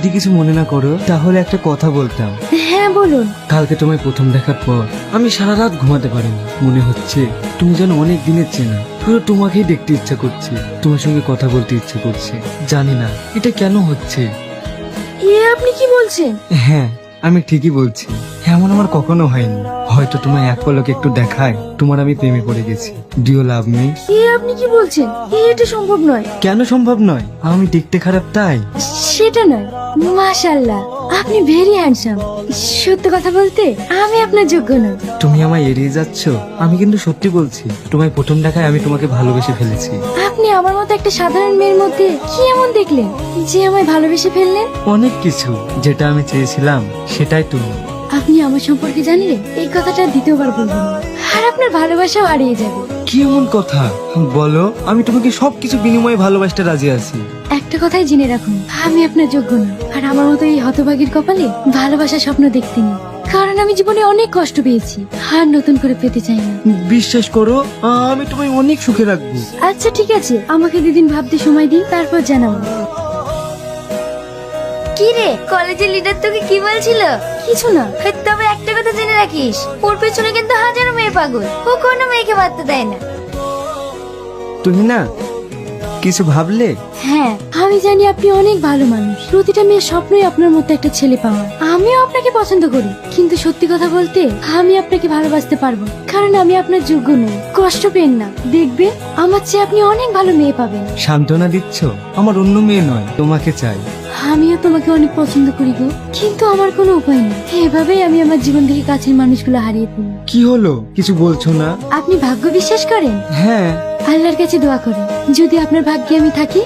যদি কিছু মনে না করো তাহলে একটা কথা বলতাম। হ্যাঁ বলুন। কালকে তোমায় প্রথম দেখার পর আমি সারা রাত ঘুমাতে পারিনি। মনে হচ্ছে তুমি যেন অনেক দিনের চেনা। পুরো তোমাকেই দেখতে ইচ্ছা করছে, তোমার সঙ্গে কথা বলতে ইচ্ছা করছে। জানি না এটা কেন হচ্ছে। আপনি কি বলছেন? হ্যাঁ আমি ঠিকই বলছি। এমন আমার কখনো হয়নি। হয়তো তোমায় এক পলকে একটু দেখায় তোমার আমি প্রেমে পড়ে গেছি। Do you love me? আপনি কি বলছেন? এটা সম্ভব নয়। কেন সম্ভব নয়? আমি দেখতে খারাপ তাই? সেটা নয়। মাশাআল্লাহ, আপনি ভেরি হ্যান্ডসাম। সত্য কথা বলতে আমি আপনার যোগ্য নই। তুমি আমায় এড়িয়ে যাচ্ছ? আমি কিন্তু সত্যি বলছি, তোমায় প্রথম দেখায় আমি তোমাকে ভালোবেসে ফেলেছি। আপনি আমার মতো একটা সাধারণ মেয়ের মধ্যে কি এমন দেখলেন যে আমায় ভালোবেসে ফেললেন? অনেক কিছু, যেটা আমি চেয়েছিলাম সেটাই তুমি। আপনি আমার সম্পর্কে জানলে এই কথাটা দ্বিতীয়বার বলবেন না। আর আপনার ভালোবাসাও হারিয়ে যাবে। কি এমন কথা বলো? আমি তোমাকে সবকিছু বিনিময়ে ভালোবাসতে রাজি আছি। একটা কথাই জেনে রাখুন, আমি আপনার যোগ্য না। আর আমার মতো এই হতভাগীর কপালে ভালোবাসার স্বপ্ন দেখতে নেই। কারণ আমি জীবনে অনেক কষ্ট পেয়েছি, আর নতুন করে পেতে চাই না। বিশ্বাস করো, আমি তোমায় অনেক সুখে রাখবো। আচ্ছা ঠিক আছে, আমাকে 2 দিন ভাবতে সময় দিন, তারপর জানাবো। কি রে, কলেজের লিডার তোকে কি বলছিল? কিছু না। তবে একটা কথা জেনে রাখিস, ওর পেছনে কিন্তু হাজারো মেয়ে পাগল। ও কোনো মেয়েকে বাড়তে দেয় না। তুমি না কিছু ভাবলে? হ্যাঁ, আমি জানি আপনি অনেক ভালো মানুষ। প্রতিটা মেয়ের স্বপ্নই আপনার মতো একটা ছেলে পাওয়া। আমিও আপনাকে পছন্দ করি, কিন্তু সত্যি কথা বলতে আমি আপনাকে ভালোবাসতে পারবো, কারণ আমি আপনার যোগ্য নই। কষ্ট পেন না, দেখবেন আমার চেয়ে আপনি অনেক ভালো মেয়ে পাবেন। সান্ত্বনা দিচ্ছ? আমার অন্য মেয়ে নয়, তোমাকে চাই। আমিও তোমাকে অনেক পছন্দ করি গো, কিন্তু আমার কোনো উপায় নেই। এভাবেই আমি আমার জীবন থেকে কাছের মানুষগুলো হারিয়ে ফেলি। কি হলো, কিছু বলছো না? আপনি ভাগ্য বিশ্বাস করেন? হ্যাঁ। আল্লাহর কাছে দোয়া করেন, যদি আপনার ভাগ্যে আমি থাকি